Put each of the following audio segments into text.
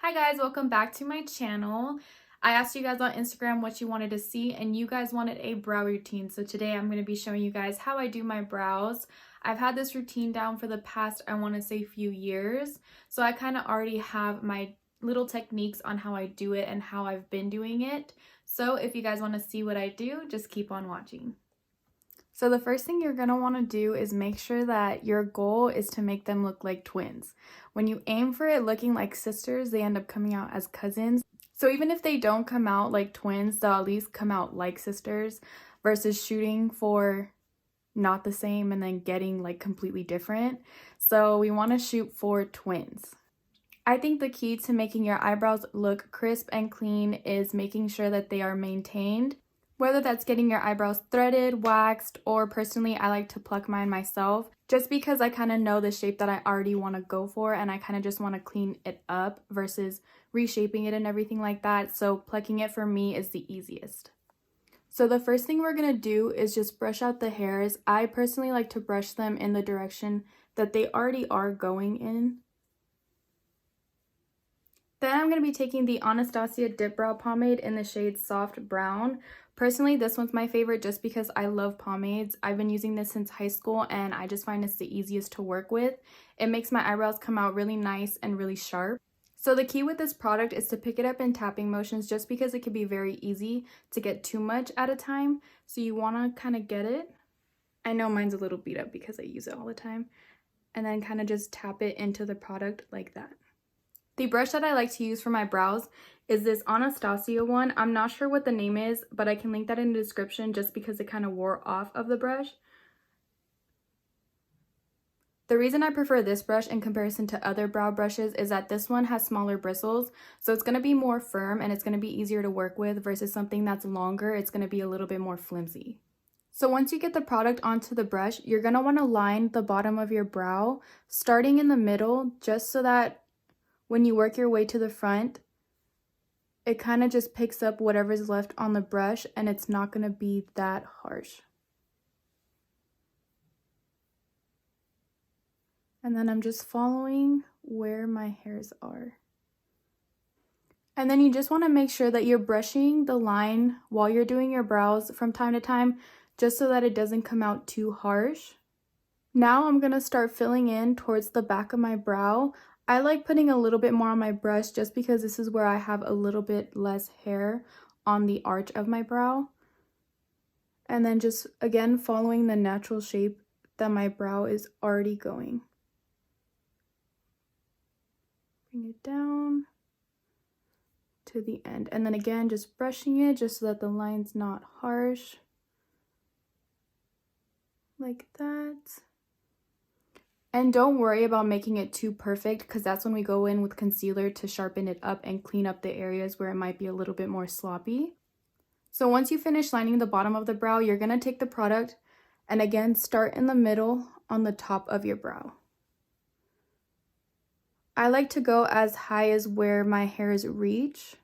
Hi guys, welcome back to my channel. I asked you guys on Instagram what you wanted to see and you guys wanted a brow routine. So today I'm going to be showing you guys how I do my brows. I've had this routine down for the past, I want to say, few years. So I kind of already have my little techniques on how I do it and how I've been doing it. So if you guys want to see what I do, just keep on watching. So the first thing you're going to want to do is make sure that your goal is to make them look like twins. When you aim for it looking like sisters, they end up coming out as cousins. So even if they don't come out like twins, they'll at least come out like sisters versus shooting for not the same and then getting like completely different. So we want to shoot for twins. I think the key to making your eyebrows look crisp and clean is making sure that they are maintained. Whether that's getting your eyebrows threaded, waxed, or personally I like to pluck mine myself just because I kind of know the shape that I already want to go for and I kind of just want to clean it up versus reshaping it and everything like that. So plucking it for me is the easiest. So the first thing we're going to do is just brush out the hairs. I personally like to brush them in the direction that they already are going in. Then I'm going to be taking the Anastasia Dip Brow Pomade in the shade Soft Brown. Personally, this one's my favorite just because I love pomades. I've been using this since high school and I just find it's the easiest to work with. It makes my eyebrows come out really nice and really sharp. So the key with this product is to pick it up in tapping motions just because it can be very easy to get too much at a time. So you want to kind of get it. I know mine's a little beat up because I use it all the time. And then kind of just tap it into the product like that. The brush that I like to use for my brows is this Anastasia one. I'm not sure what the name is, but I can link that in the description just because it kind of wore off of the brush. The reason I prefer this brush in comparison to other brow brushes is that this one has smaller bristles, so it's going to be more firm and it's going to be easier to work with versus something that's longer. It's going to be a little bit more flimsy. So once you get the product onto the brush, you're going to want to line the bottom of your brow, starting in the middle, just so that when you work your way to the front, it kind of just picks up whatever's left on the brush and it's not going to be that harsh. And then I'm just following where my hairs are. And then you just want to make sure that you're brushing the line while you're doing your brows from time to time, just so that it doesn't come out too harsh. Now I'm going to start filling in towards the back of my brow. I like putting a little bit more on my brush just because this is where I have a little bit less hair on the arch of my brow. And then just, again, following the natural shape that my brow is already going. Bring it down to the end. And then again, just brushing it just so that the line's not harsh. Like that. And don't worry about making it too perfect because that's when we go in with concealer to sharpen it up and clean up the areas where it might be a little bit more sloppy. So once you finish lining the bottom of the brow, you're going to take the product and again start in the middle on the top of your brow. I like to go as high as where my hairs reach.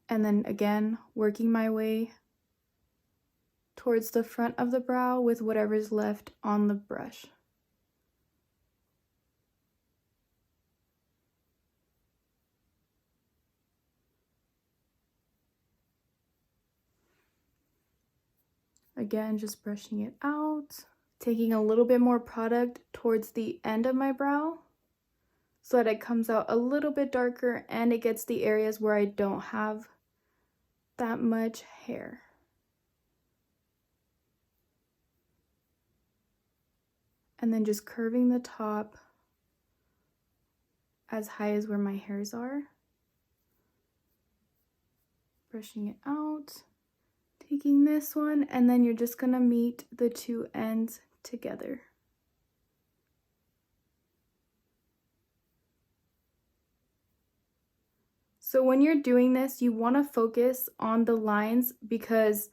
And then again, working my way towards the front of the brow with whatever's left on the brush. Again, just brushing it out, taking a little bit more product towards the end of my brow so that it comes out a little bit darker and it gets the areas where I don't have that much hair. And then just curving the top as high as where my hairs are. Brushing it out. Taking this one, and then you're just going to meet the two ends together. So when you're doing this, you want to focus on the lines because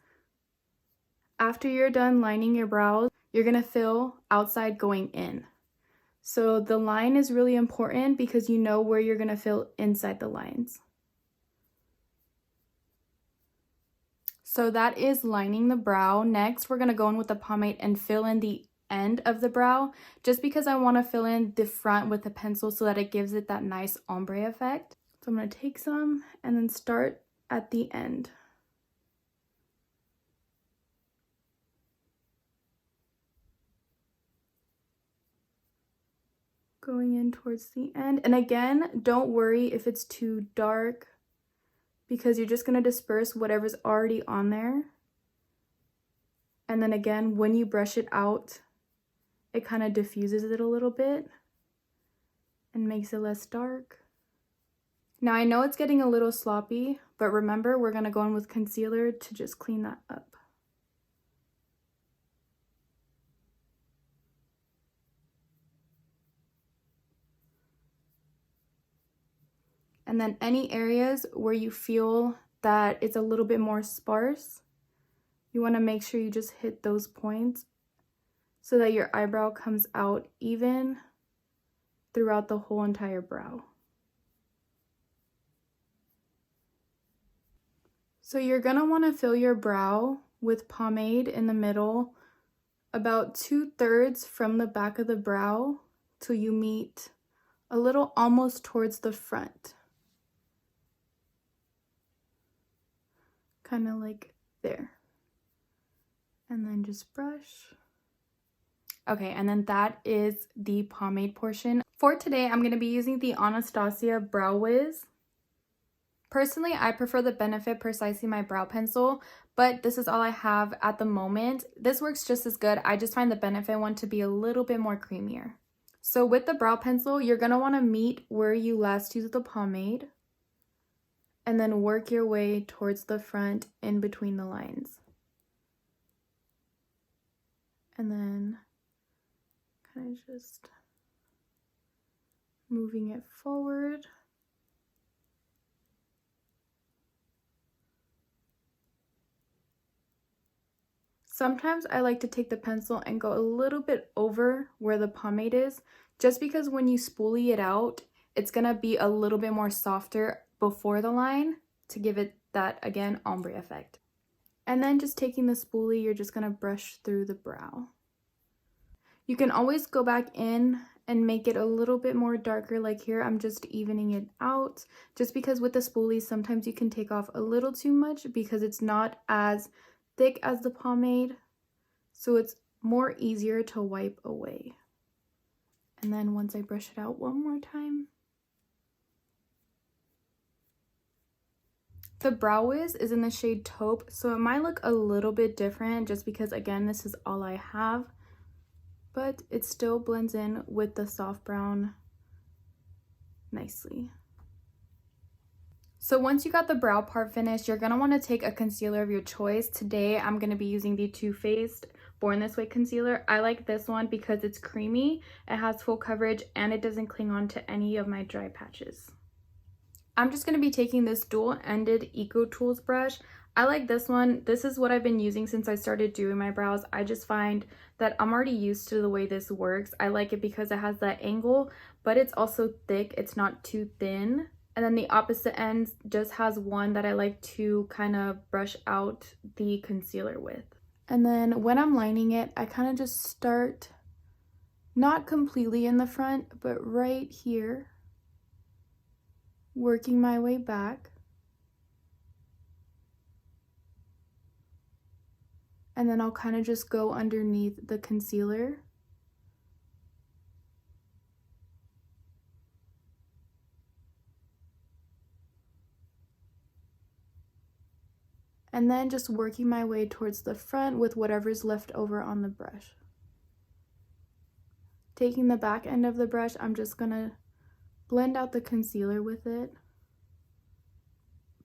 after you're done lining your brows, you're going to fill outside going in. So the line is really important because you know where you're going to fill inside the lines. So that is lining the brow. Next, we're going to go in with the pomade and fill in the end of the brow, just because I want to fill in the front with a pencil so that it gives it that nice ombre effect. So I'm going to take some and then start at the end. Going in towards the end. And again, don't worry if it's too dark, because you're just going to disperse whatever's already on there. And then again, when you brush it out, it kind of diffuses it a little bit and makes it less dark. Now I know it's getting a little sloppy, but remember, we're going to go in with concealer to just clean that up. And then any areas where you feel that it's a little bit more sparse, you want to make sure you just hit those points so that your eyebrow comes out even throughout the whole entire brow. So you're going to want to fill your brow with pomade in the middle, about 2/3 from the back of the brow till you meet a little almost towards the front. Kind of like there. And then just brush. Okay, and then that is the pomade portion. For today, I'm going to be using the Anastasia Brow Wiz. Personally, I prefer the Benefit Precisely My Brow Pencil, but this is all I have at the moment. This works just as good. I just find the Benefit one to be a little bit more creamier. So with the brow pencil, you're going to want to meet where you last used the pomade, and then work your way towards the front in between the lines. And then kind of just moving it forward. Sometimes I like to take the pencil and go a little bit over where the pomade is, just because when you spoolie it out, it's gonna be a little bit more softer before the line to give it that, again, ombre effect. And then just taking the spoolie, you're just gonna brush through the brow. You can always go back in and make it a little bit more darker, like here. I'm just evening it out, just because with the spoolie, sometimes you can take off a little too much because it's not as thick as the pomade, so it's more easier to wipe away. And then once I brush it out one more time. The Brow Wiz is in the shade Taupe, so it might look a little bit different just because, again, this is all I have, but it still blends in with the soft brown nicely. So once you got the brow part finished, you're going to want to take a concealer of your choice. Today, I'm going to be using the Too Faced Born This Way concealer. I like this one because it's creamy, it has full coverage, and it doesn't cling on to any of my dry patches. I'm just going to be taking this dual-ended Eco Tools brush. I like this one. This is what I've been using since I started doing my brows. I just find that I'm already used to the way this works. I like it because it has that angle, but it's also thick. It's not too thin. And then the opposite end just has one that I like to kind of brush out the concealer with. And then when I'm lining it, I kind of just start not completely in the front, but right here, working my way back. And then I'll kind of just go underneath the concealer. And then just working my way towards the front with whatever's left over on the brush. Taking the back end of the brush, I'm just gonna blend out the concealer with it.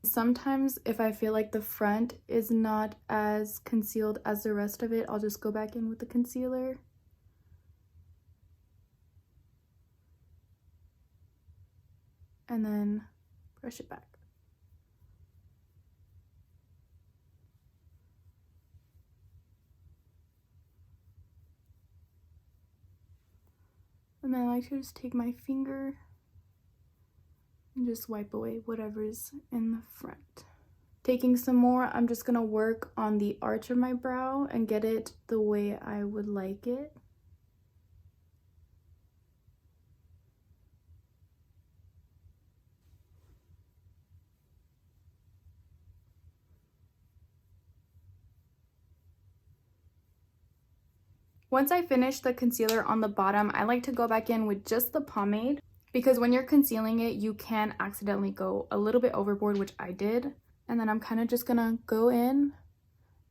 Sometimes if I feel like the front is not as concealed as the rest of it, I'll just go back in with the concealer. And then brush it back. And then I like to just take my finger and just wipe away whatever's in the front. Taking some more, I'm just gonna work on the arch of my brow and get it the way I would like it. Once I finish the concealer on the bottom, I like to go back in with just the pomade, because when you're concealing it, you can accidentally go a little bit overboard, which I did. And then I'm kind of just gonna go in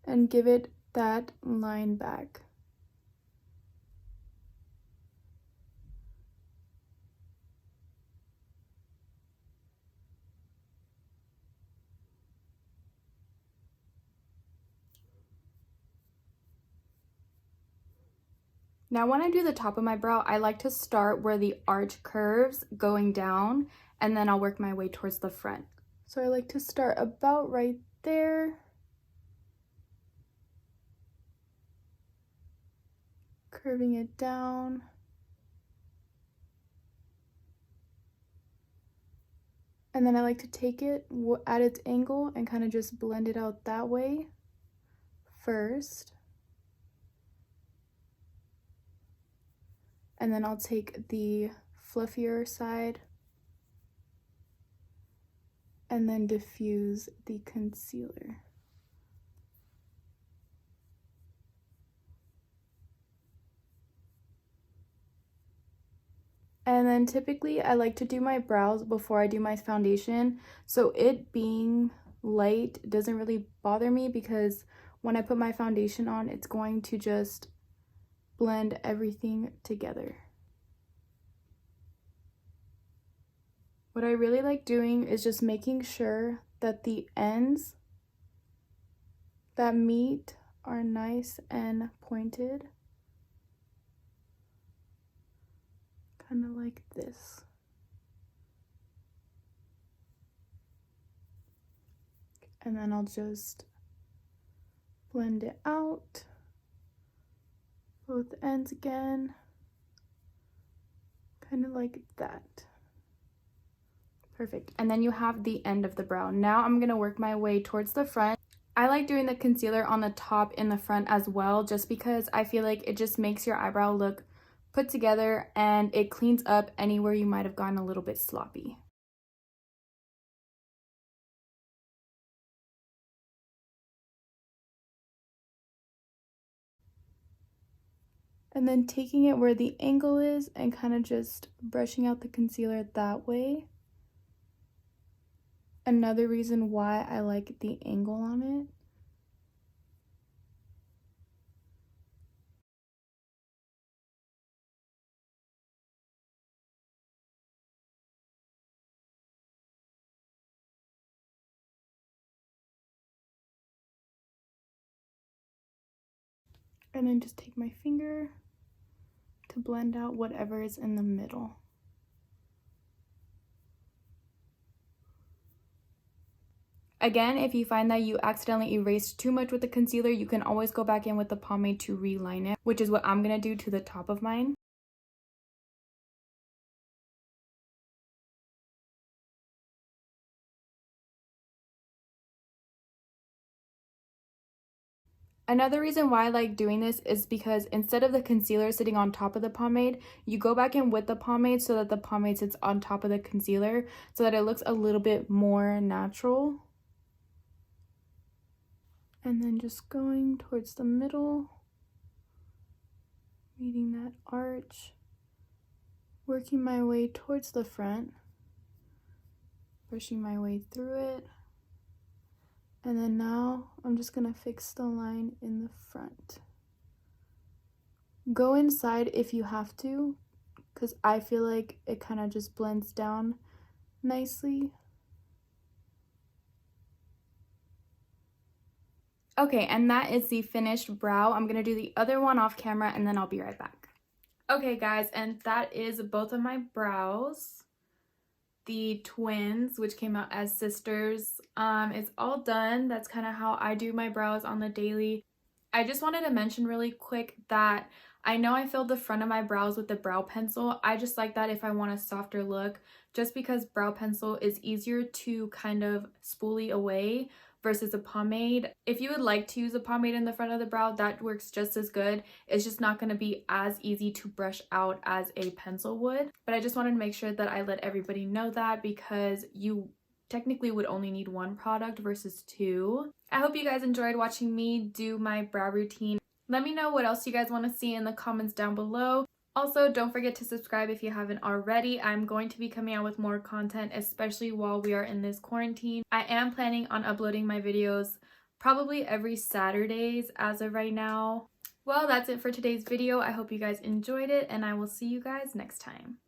and give it that line back. Now when I do the top of my brow, I like to start where the arch curves going down, and then I'll work my way towards the front. So I like to start about right there. Curving it down. And then I like to take it at its angle and kind of just blend it out that way first. And then I'll take the fluffier side and then diffuse the concealer. And then typically I like to do my brows before I do my foundation, so it being light doesn't really bother me, because when I put my foundation on, it's going to just blend everything together. What I really like doing is just making sure that the ends that meet are nice and pointed. Kind of like this. And then I'll just blend it out. Both ends again. Kind of like that. Perfect. And then you have the end of the brow. Now I'm going to work my way towards the front. I like doing the concealer on the top in the front as well, just because I feel like it just makes your eyebrow look put together, and it cleans up anywhere you might have gotten a little bit sloppy. And then taking it where the angle is and kind of just brushing out the concealer that way. Another reason why I like the angle on it. And then just take my finger to blend out whatever is in the middle. Again, if you find that you accidentally erased too much with the concealer, you can always go back in with the pomade to reline it, which is what I'm going to do to the top of mine. Another reason why I like doing this is because instead of the concealer sitting on top of the pomade, you go back in with the pomade so that the pomade sits on top of the concealer, so that it looks a little bit more natural. And then just going towards the middle, meeting that arch, working my way towards the front, brushing my way through it. And then now I'm just gonna fix the line in the front. Go inside if you have to, because I feel like it kind of just blends down nicely. Okay, and that is the finished brow. I'm gonna do the other one off camera and then I'll be right back. Okay guys, and that is both of my brows. The twins, which came out as sisters, it's all done. That's kind of how I do my brows on the daily. I just wanted to mention really quick that I know I filled the front of my brows with the brow pencil. I just like that if I want a softer look, just because brow pencil is easier to kind of spoolie away versus a pomade. If you would like to use a pomade in the front of the brow, that works just as good. It's just not going to be as easy to brush out as a pencil would. But I just wanted to make sure that I let everybody know that, because you technically would only need one product versus two. I hope you guys enjoyed watching me do my brow routine. Let me know what else you guys want to see in the comments down below. Also, don't forget to subscribe if you haven't already. I'm going to be coming out with more content, especially while we are in this quarantine. I am planning on uploading my videos probably every Saturdays as of right now. Well, that's it for today's video. I hope you guys enjoyed it, and I will see you guys next time.